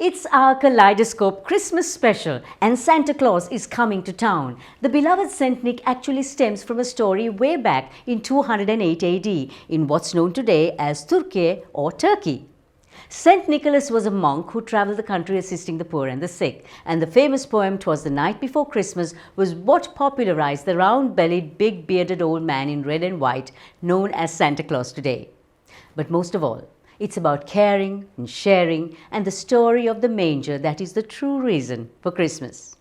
It's our Kaleidoscope Christmas special and Santa Claus is coming to town. The beloved Saint Nick actually stems from a story way back in 208 AD in what's known today as Turkey or Turkey. Saint Nicholas was a monk who travelled the country assisting the poor and the sick, and the famous poem "'Twas the Night Before Christmas" was what popularised the round-bellied, big-bearded old man in red and white known as Santa Claus today. But most of all, it's about caring and sharing and the story of the manger that is the true reason for Christmas.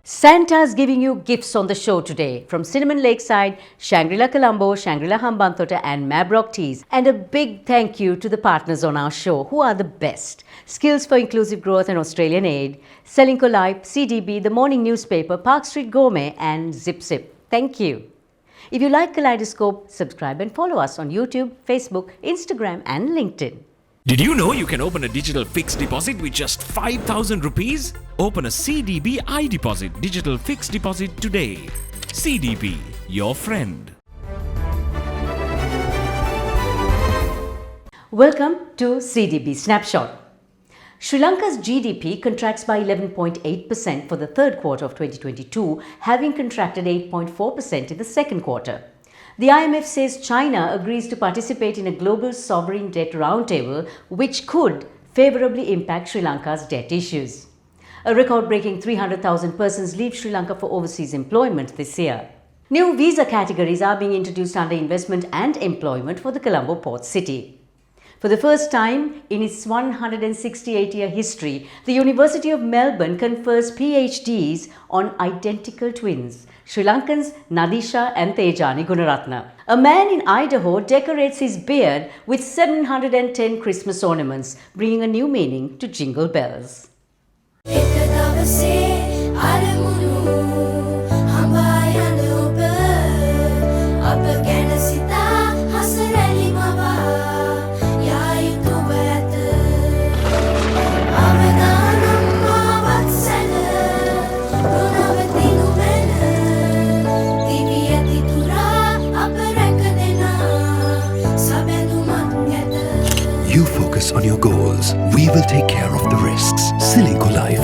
Santa's giving you gifts on the show today from Cinnamon Lakeside, Shangri-La Colombo, Shangri-La Hambantota and Mabrock Teas. And a big thank you to the partners on our show who are the best. Skills for Inclusive Growth and Australian Aid, Selinco Life, CDB, The Morning Newspaper, Park Street Gourmet and Zip Zip. Thank you. If you like Kaleidoscope, subscribe and follow us on YouTube, Facebook, Instagram and LinkedIn. Did you know you can open a digital fixed deposit with just 5,000 rupees? Open a CDB iDeposit digital fixed deposit today. CDB, your friend. Welcome to CDB Snapshot. Sri Lanka's GDP contracts by 11.8% for the third quarter of 2022, having contracted 8.4% in the second quarter. The IMF says China agrees to participate in a global sovereign debt roundtable, which could favourably impact Sri Lanka's debt issues. A record-breaking 300,000 persons leave Sri Lanka for overseas employment this year. New visa categories are being introduced under investment and employment for the Colombo port city. For the first time in its 168-year history, the University of Melbourne confers PhDs on identical twins, Sri Lankans Nadisha and Tejani Gunaratna. A man in Idaho decorates his beard with 710 Christmas ornaments, bringing a new meaning to jingle bells. You focus on your goals. We will take care of the risks. Selinco Life.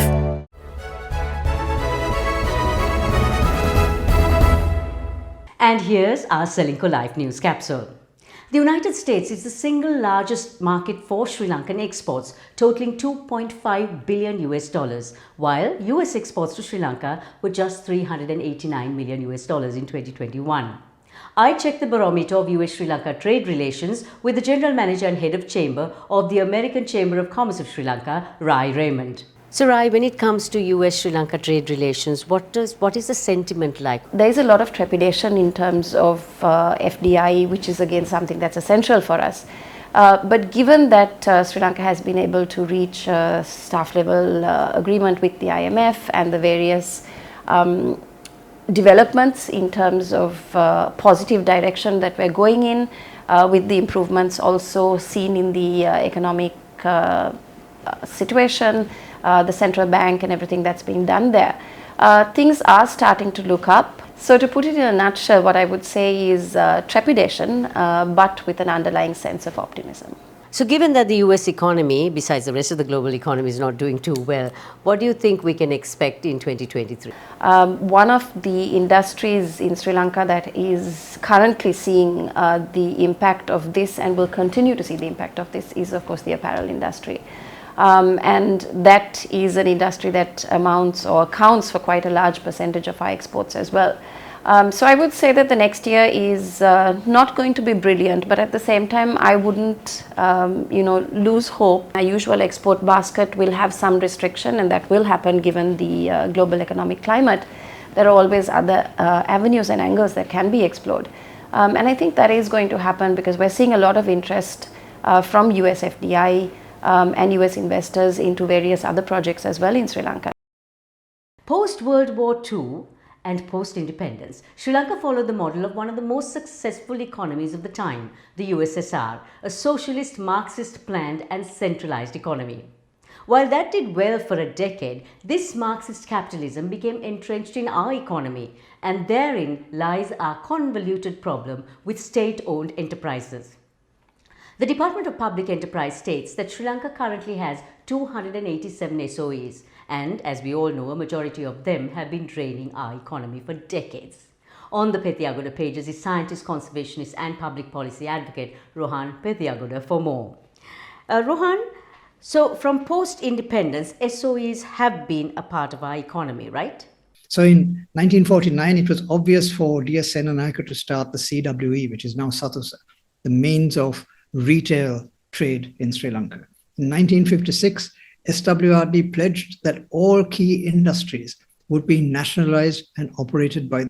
And here's our Selinco Life news capsule. The United States is the single largest market for Sri Lankan exports, totaling $2.5 billion, while US exports to Sri Lanka were just $389 million in 2021. I checked the barometer of US-Sri Lanka trade relations with the General Manager and Head of Chamber of the American Chamber of Commerce of Sri Lanka, Rai Raymond. So Rai, when it comes to US-Sri Lanka trade relations, what is the sentiment like? There is a lot of trepidation in terms of FDI, which is again something that's essential for us. But given that Sri Lanka has been able to reach a staff level agreement with the IMF and the various developments in terms of positive direction that we're going in, with the improvements also seen in the economic situation, the central bank and everything that's being done there, things are starting to look up. So to put it in a nutshell, what I would say is trepidation, but with an underlying sense of optimism. So given that the US economy, besides the rest of the global economy, is not doing too well, what do you think we can expect in 2023? One of the industries in Sri Lanka that is currently seeing the impact of this and will continue to see the impact of this is, of course, the apparel industry. And that is an industry that amounts or accounts for quite a large percentage of our exports as well. So I would say that the next year is not going to be brilliant, but at the same time, I wouldn't, lose hope. Our usual export basket will have some restriction, and that will happen given the global economic climate. There are always other avenues and angles that can be explored. And I think that is going to happen because we're seeing a lot of interest from US FDI and US investors into various other projects as well in Sri Lanka. Post-World War II and post-independence, Sri Lanka followed the model of one of the most successful economies of the time, the USSR, a socialist, Marxist planned and centralized economy. While that did well for a decade, this Marxist capitalism became entrenched in our economy, and therein lies our convoluted problem with state-owned enterprises. The Department of Public Enterprise states that Sri Lanka currently has 287 SOEs, and as we all know, a majority of them have been draining our economy for decades. On the Pethiagoda pages is scientist, conservationist and public policy advocate Rohan Pethiagoda for more. Rohan, so from post-independence, SOEs have been a part of our economy, right? So in 1949, it was obvious for D.S. Senanayake to start the CWE, which is now Satusa, the means of retail trade in Sri Lanka. In 1956, SWRD pledged that all key industries would be nationalized and operated by.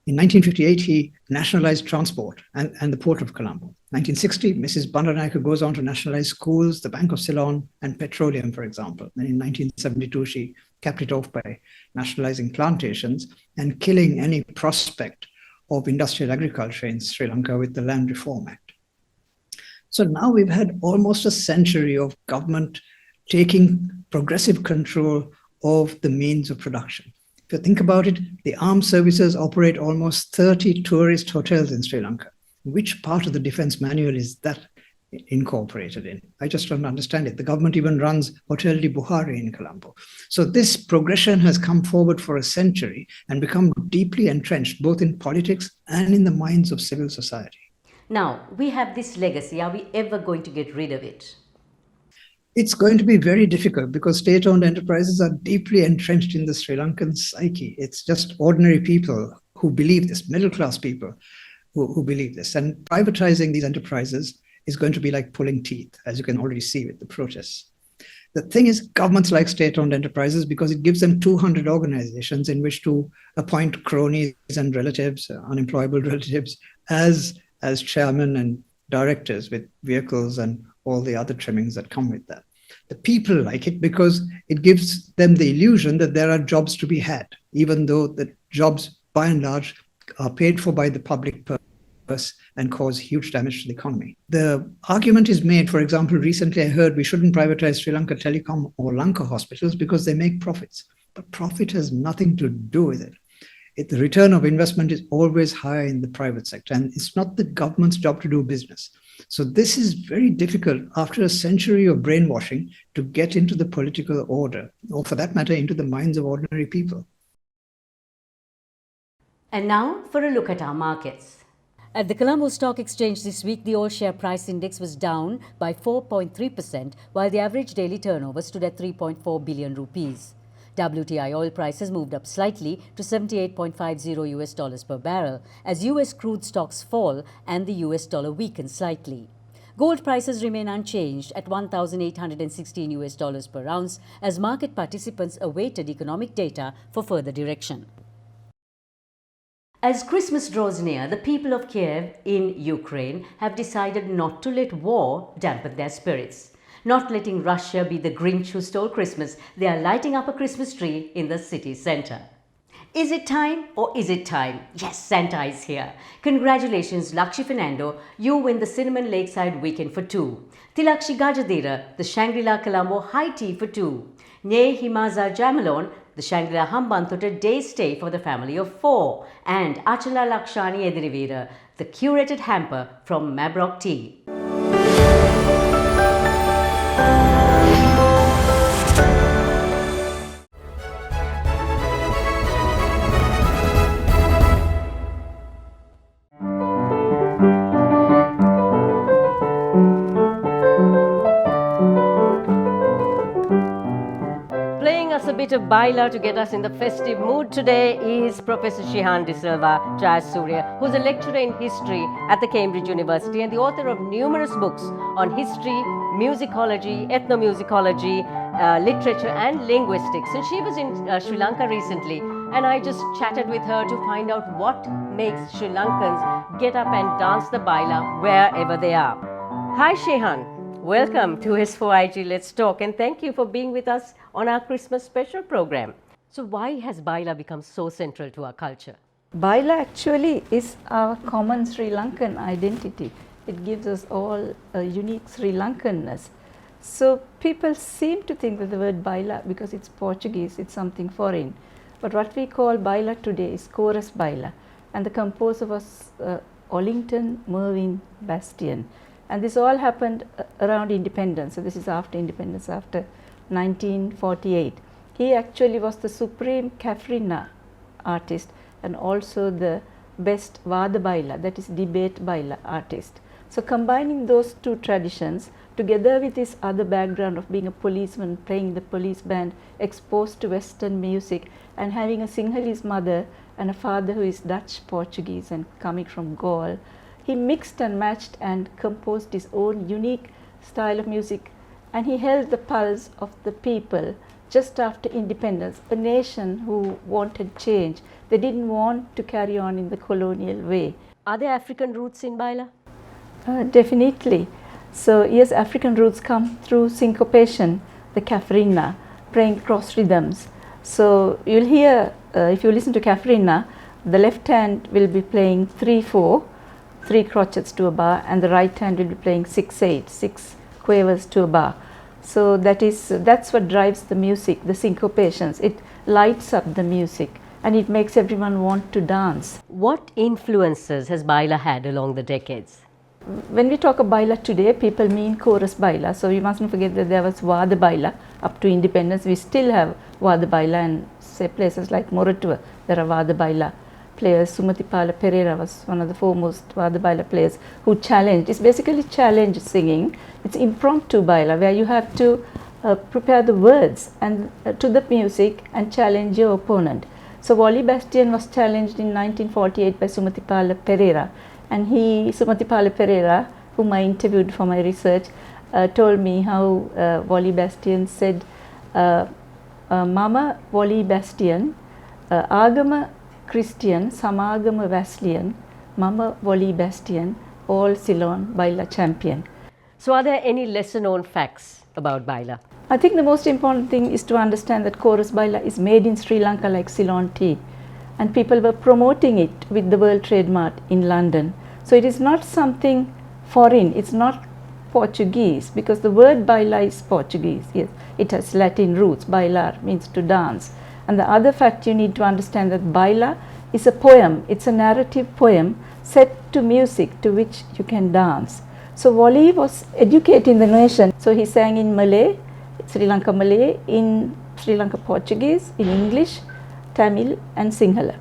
In 1958, he nationalized transport and the port of Colombo. 1960, Mrs. Bandaranaike goes on to nationalize schools, the Bank of Ceylon, and petroleum, for example. And in 1972, she capped it off by nationalizing plantations and killing any prospect of industrial agriculture in Sri Lanka with the Land Reform Act. So now we've had almost a century of government taking progressive control of the means of production. If you think about it, the armed services operate almost 30 tourist hotels in Sri Lanka. Which part of the defense manual is that incorporated in? I just don't understand it. The government even runs Hotel de Buhari in Colombo. So this progression has come forward for a century and become deeply entrenched both in politics and in the minds of civil society. Now, we have this legacy. Are we ever going to get rid of it? It's going to be very difficult because state-owned enterprises are deeply entrenched in the Sri Lankan psyche. It's just ordinary people who believe this, middle-class people who believe this. And privatizing these enterprises is going to be like pulling teeth, as you can already see with the protests. The thing is, governments like state-owned enterprises because it gives them 200 organizations in which to appoint cronies and relatives, unemployable relatives, as chairmen and directors with vehicles and all the other trimmings that come with that. The people like it because it gives them the illusion that there are jobs to be had, even though the jobs, by and large, are paid for by the public purse and cause huge damage to the economy. The argument is made, for example, recently I heard we shouldn't privatize Sri Lanka Telecom or Lanka hospitals because they make profits. But profit has nothing to do with it. The return of investment is always higher in the private sector, and it's not the government's job to do business. So this is very difficult after a century of brainwashing to get into the political order, or for that matter, into the minds of ordinary people. And now for a look at our markets. At the Colombo Stock Exchange this week, the all-share price index was down by 4.3%, while the average daily turnover stood at 3.4 billion rupees. WTI oil prices moved up slightly to $78.50 per barrel as US crude stocks fall and the US dollar weakens slightly. Gold prices remain unchanged at $1,816 per ounce as market participants awaited economic data for further direction. As Christmas draws near, the people of Kiev in Ukraine have decided not to let war dampen their spirits. Not letting Russia be the Grinch who stole Christmas, they are lighting up a Christmas tree in the city centre. Is it time or is it time? Yes, Santa is here. Congratulations, Lakshi Fernando. You win the Cinnamon Lakeside Weekend for 2. Tilakshi Gajadira, the Shangri-La Colombo High Tea for 2. Nye Himaza Jamalon, the Shangri-La Hambantota Day Stay for the family of 4. And Achala Lakshani Edirivira, the curated hamper from Mabrock Tea. A bit of Baila to get us in the festive mood today is Professor Shihan De Silva Jayasuriya, who's a lecturer in history at the Cambridge University and the author of numerous books on history, musicology, ethnomusicology, literature and linguistics. And she was in Sri Lanka recently and I just chatted with her to find out what makes Sri Lankans get up and dance the Baila wherever they are. Hi Shihan. Welcome to S4IG Let's Talk and thank you for being with us on our Christmas special program. So why has Baila become so central to our culture? Baila actually is our common Sri Lankan identity. It gives us all a unique Sri Lankanness. So people seem to think that the word baila, because it's Portuguese, it's something foreign. But what we call baila today is chorus baila, and the composer was Ollington Mervyn Bastian. And this all happened around independence. So this is after independence, after 1948. He actually was the supreme Kafrina artist and also the best Vada Baila, that is debate Baila artist. So combining those two traditions together with his other background of being a policeman, playing the police band, exposed to Western music, and having a Sinhalese mother and a father who is Dutch Portuguese and coming from Gaul, he mixed and matched and composed his own unique style of music, and he held the pulse of the people just after independence, a nation who wanted change. They didn't want to carry on in the colonial way. Are there African roots in Baila? Definitely. So yes, African roots come through syncopation, the Kafrina, playing cross rhythms. So you'll hear, if you listen to Kafrina, the left hand will be playing 3/4, 3 crotchets to a bar, and the right hand will be playing 6/8, 6 quavers to a bar. So that's what drives the music, the syncopations. It lights up the music and it makes everyone want to dance. What influences has Baila had along the decades? When we talk of Baila today, people mean chorus Baila. So we mustn't forget that there was Vada Baila up to independence. We still have Vada Baila, and say places like Moratua, there are Vada Baila players. Sumatipala Pereira was one of the foremost Vada Baila players who challenged. It's basically challenge singing. It's impromptu Baila, where you have to prepare the words and to the music and challenge your opponent. So Wally Bastian was challenged in 1948 by Sumatipala Pereira, and Sumatipala Pereira, whom I interviewed for my research, told me how Wally Bastian said, Mama Wally Bastian, Agama Christian, Samagama Wesleyan, Mama Wally Bastian, all Ceylon Baila champion. So are there any lesser known facts about Baila? I think the most important thing is to understand that chorus Baila is made in Sri Lanka like Ceylon tea, and people were promoting it with the World Trade Mart in London. So it is not something foreign, it's not Portuguese, because the word Baila is Portuguese. Yes, it has Latin roots. Bailar means to dance. And the other fact you need to understand that Baila is a poem, it's a narrative poem set to music to which you can dance. So Wally was educating the nation. So he sang in Malay, Sri Lanka Malay, in Sri Lanka Portuguese, in English, Tamil and Sinhala.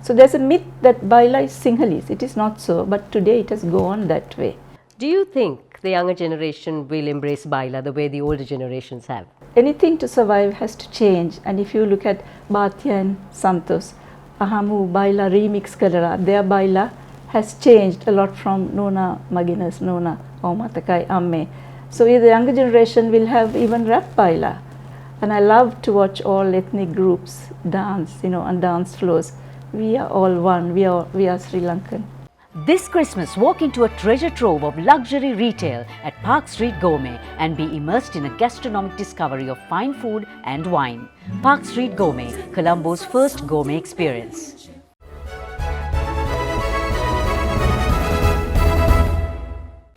So there's a myth that Baila is Sinhalese. It is not so, but today it has gone that way. Do you think the younger generation will embrace Baila the way the older generations have? Anything to survive has to change, and if you look at Bhatia and Santos, Ahamu Baila remix Kalara, their Baila has changed a lot from Nona Maginas, Nona Omatakai Amme. So the younger generation will have even rap Baila. And I love to watch all ethnic groups dance, on dance floors. We are all one, we are Sri Lankan. This Christmas, walk into a treasure trove of luxury retail at Park Street Gourmet and be immersed in a gastronomic discovery of fine food and wine. Park Street Gourmet, Colombo's first gourmet experience.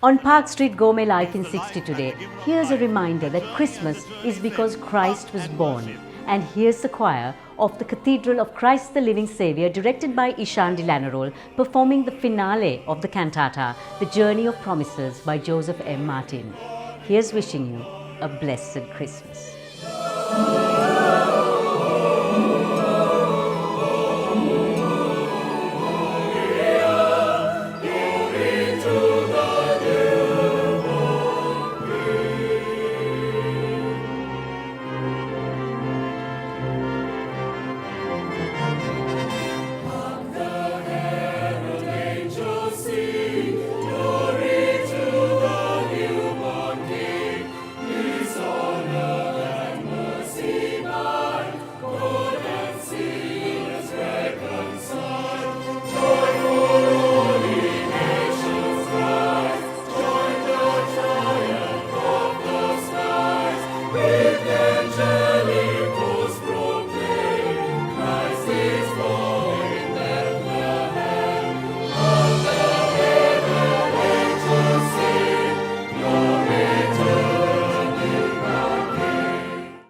On Park Street Gourmet Life in 60 today, here's a reminder that Christmas is because Christ was born. And here's the choir of the Cathedral of Christ the Living Saviour, directed by Ishan Dilanarol, performing the finale of the cantata, The Journey of Promises by Joseph M. Martin. Here's wishing you a blessed Christmas.